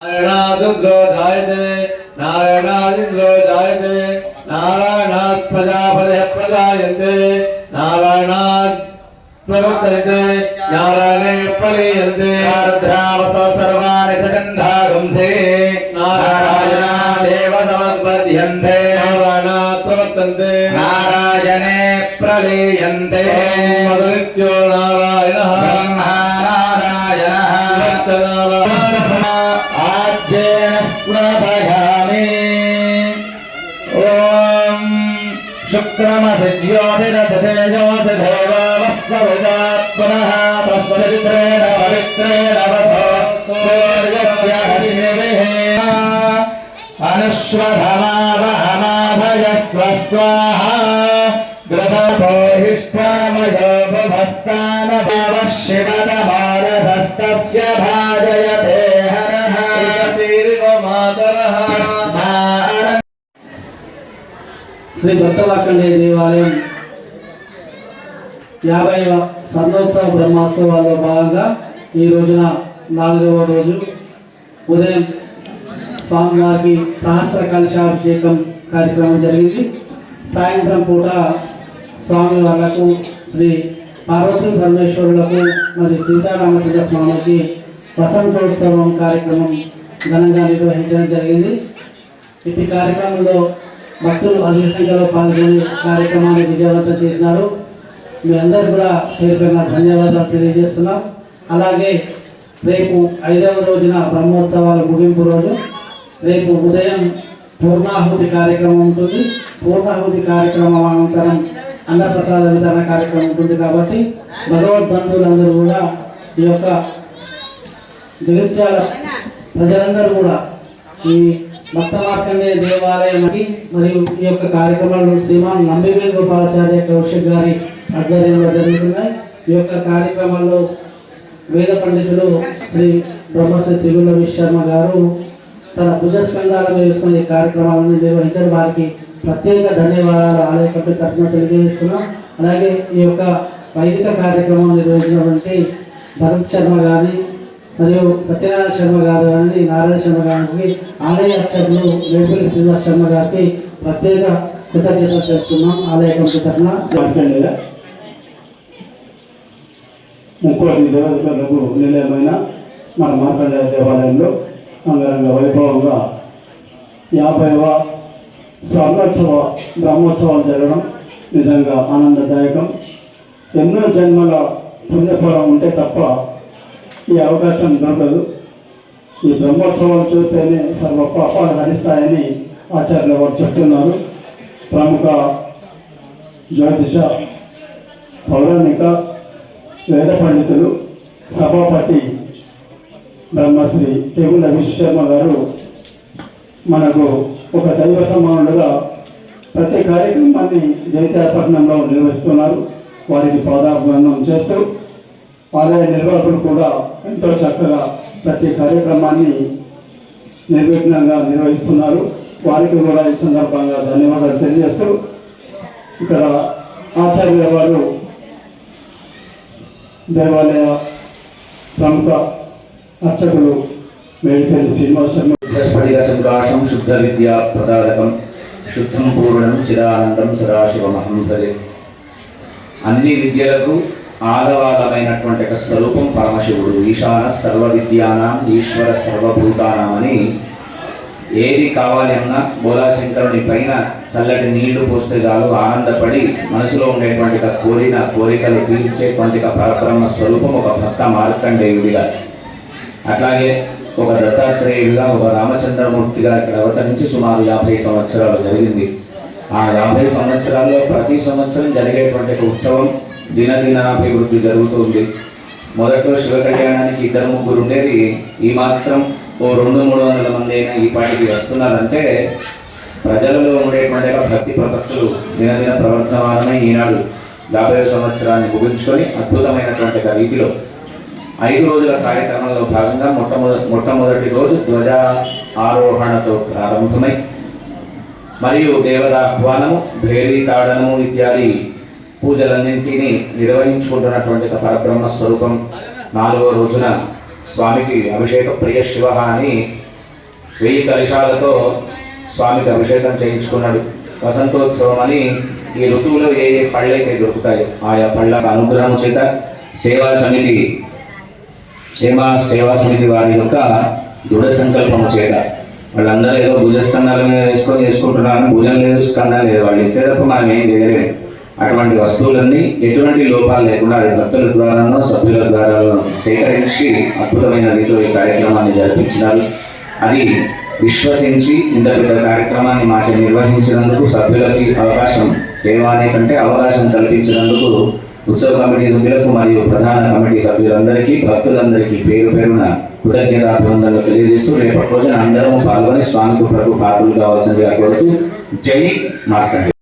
नारायणादुग्रो जायते नारायणादिग्रो जायते नारायणात् प्रजापतयः प्रजायन्ते नारायणात् प्रवर्तन्ते नारायणे प्रलीयन्ते आर्द्रावस सर्वाणि च गन्धागंसे नारायणादेव समद्वर्ध्यन्ते नारायणात् प्रवर्तन्ते नारायणे प्रलीयन्ते मदनित्यो नारायणः ब्रह्मा नारायणः शुक्रमसि ज्योतिरसतेजोऽसि देवावस्सविजात् पुनः तस्मचित्रेण पवित्रेण वसो सूर्यस्य हशिनिभिः अनुश्वधमावहमाभयस्व स्वाहा गृहपोहिष्ठामयो भुभस्तानभावः शिवतमानसस्तस्य भाजयते हरः मातरः శ్రీ భక్తవాకండే దేవాలయం 50వ స్వర్ణోత్సవ బ్రహ్మోత్సవాల్లో భాగంగా ఈ రోజున 4వ రోజు ఉదయం స్వామివారికి సహస్ర కలశాభిషేకం కార్యక్రమం జరిగింది. సాయంత్రం పూట స్వామి వాళ్లకు శ్రీ పార్వతీ పరమేశ్వరులకు మరియు సీతారామచంద్ర స్వామికి వసంతోత్సవం కార్యక్రమం ఘనంగా నిర్వహించడం జరిగింది. ఇట్టి కార్యక్రమంలో భక్తులు అధిక సంఖ్యలో పాల్గొని కార్యక్రమాన్ని విజయవంతం చేసినారు. మీ అందరూ కూడా పేరుపైన ధన్యవాదాలు తెలియజేస్తున్నాం. అలాగే రేపు 5వ రోజున బ్రహ్మోత్సవాల ముగింపు రోజు రేపు ఉదయం పూర్ణాహుతి కార్యక్రమం ఉంటుంది. పూర్ణాహుతి కార్యక్రమం అనంతరం అన్నప్రసాద వితరణ కార్యక్రమం ఉంటుంది. కాబట్టి భగవద్బంధువులందరూ కూడా ఈ యొక్క జగిత్యాల ప్రజలందరూ కూడా ఈ భక్త మార్కండేయ దేవాలయానికి మరియు ఈ యొక్క కార్యక్రమాలు శ్రీమాన్ నంబివేల్ గోపాలాచార్య కౌశిక్ గారి ఆధ్వర్యంలో జరుగుతున్నాయి. ఈ యొక్క కార్యక్రమాల్లో వేద పండితులు శ్రీ బ్రహ్మశ్రీ త్రిగుణ విశ్వర్మ గారు తన భుజస్కంధాల వేస్తున్న ఈ కార్యక్రమాలను నిర్వహించారు. వారికి ప్రత్యేక ధన్యవాదాలు ఆలయ కమిటీ తరఫున తెలియజేస్తున్నాం. అలాగే ఈ యొక్క వైదిక కార్యక్రమం నిర్వహించినటువంటి భరత్ శర్మ గారిని మరియు సత్యనారాయణ శర్మ గారు కానీ నారాయణ శర్మ గారికి ఆలయ అర్చకులు వేపల్లి శ్రీనివాస్ శర్మ గారికి ప్రత్యేక కృతజ్ఞతలు చేస్తున్నాం. ఆలయ కమిటీ తరఫున ముక్కోటి దేవతలకు నిలయమైన మన మార్కండేయ దేవాలయంలో అంగరంగ వైభవంగా 50వ స్వర్ణోత్సవ బ్రహ్మోత్సవాలు జరగడం నిజంగా ఆనందదాయకం. ఎన్నో జన్మల పుణ్యఫలం ఉంటే తప్ప ఈ అవకాశం దొరకదు. ఈ బ్రహ్మోత్సవాలు చూస్తేనే సర్వ పాపాలు హరిస్తాయని ఆచార్యులు వారు చెప్తున్నారు. ప్రముఖ జ్యోతిష పౌరాణిక వేద పండితులు సభాపతి బ్రహ్మశ్రీ తెగుల విశ్వశర్మ గారు మనకు ఒక దైవ సమానుడుగా ప్రతి కార్యక్రమాన్ని జైత్యాపట్నంలో నిర్వహిస్తున్నారు. వారికి పాదాభివందనం చేస్తూ ఆలయ నిర్వాహకులు కూడా ఎంతో చక్కగా ప్రతి కార్యక్రమాన్ని నిర్విఘ్నంగా నిర్వహిస్తున్నారు. వారికి కూడా ఈ సందర్భంగా ధన్యవాదాలు తెలియజేస్తూ ఇక్కడ ఆచార్యుల వారు దేవాలయ ప్రముఖ అర్చకులు మేడిపల్లి శ్రీనివాస్ శర్మ స్ఫటిక సంకాశం శుద్ధ విద్యా ప్రదారకం శుద్ధం పూర్ణం చిరానందం సదాశివమహం భజే. అన్ని విద్యలకు ఆలవాలమైనటువంటి ఒక స్వరూపం పరమశివుడు. ఈశాన సర్వ విద్యానాం ఈశ్వర సర్వభూతానాం అని ఏది కావాలి అన్నా బోలాశంకరుని పైన చల్లటి నీళ్లు పోస్తే చాలు ఆనందపడి మనసులో ఉండేటువంటి కోరికలు తీర్చేటువంటి పరబ్రహ్మ స్వరూపం ఒక భక్త మార్కండేయుడిగా, అట్లాగే ఒక దత్తాత్రేయుడిగా, ఒక రామచంద్రమూర్తిగా ఇక్కడ అవతరించి సుమారు 50 సంవత్సరాలు జరిగింది. ఆ 50 సంవత్సరాల్లో ప్రతి సంవత్సరం జరిగేటువంటి ఉత్సవం దినదినాభివృద్ధి జరుగుతుంది. మొదట్లో శివ కళ్యాణానికి 2-3 ఉండేది. ఈ మాత్రం ఓ 200-300 మంది అయినా ఈ పాటికి వస్తున్నారంటే ప్రజలలో ఉండేటువంటి భక్తి ప్రపత్తులు దినదిన ప్రవర్తమానమై ఈనాడు 50వ సంవత్సరాన్ని ముగించుకొని అద్భుతమైనటువంటి రీతిలో 5 రోజుల కార్యక్రమంలో భాగంగా మొట్టమొదటి రోజు ధ్వజ ఆరోహణతో ప్రారంభమై మరియు దేవతాహ్వానము, భేరీ తాడనము ఇత్యాది పూజలన్నింటినీ నిర్వహించుకుంటున్నటువంటి పరబ్రహ్మ స్వరూపం 4వ రోజున స్వామికి అభిషేక ప్రియ శివ అని 1000 కలశాలతో స్వామికి అభిషేకం చేయించుకున్నాడు. వసంతోత్సవం అని ఈ ఋతువులో ఏ ఏ పళ్ళైతే దొరుకుతాయి ఆయా పళ్ళ అనుగ్రహం చేత సేవా సమితి వారి యొక్క దృఢ సంకల్పము చేత వాళ్ళందరూ ఏదో భుజస్కంధాల మీద వేసుకొని చేసుకుంటున్నారు. భుజం లేదు, స్కంధం లేదు, వాళ్ళు ఇస్తే తప్ప మనం ఏం చేయలేము. అటువంటి వస్తువులన్నీ ఎటువంటి లోపాలు లేకుండా అది భక్తుల ద్వారానో సభ్యుల ద్వారా సేకరించి అద్భుతమైన రీతిలో ఈ కార్యక్రమాన్ని జరిపించినారు. అది విశ్వసించి ఇంత పెద్ద కార్యక్రమాన్ని మాచే నిర్వహించినందుకు సభ్యులకి సేవ అనే కంటే అవకాశం కల్పించినందుకు ఉత్సవ కమిటీ సభ్యులకు మరియు ప్రధాన కమిటీ సభ్యులందరికీ భక్తులందరికీ పేరు పేరున కృతజ్ఞతాభివందనలు తెలియజేస్తూ రేపటి రోజున అందరము పాల్గొని స్వామికి ప్రభు పాత్రలు కావాల్సిందిగా కోరుతూ జై మార్కండేయ.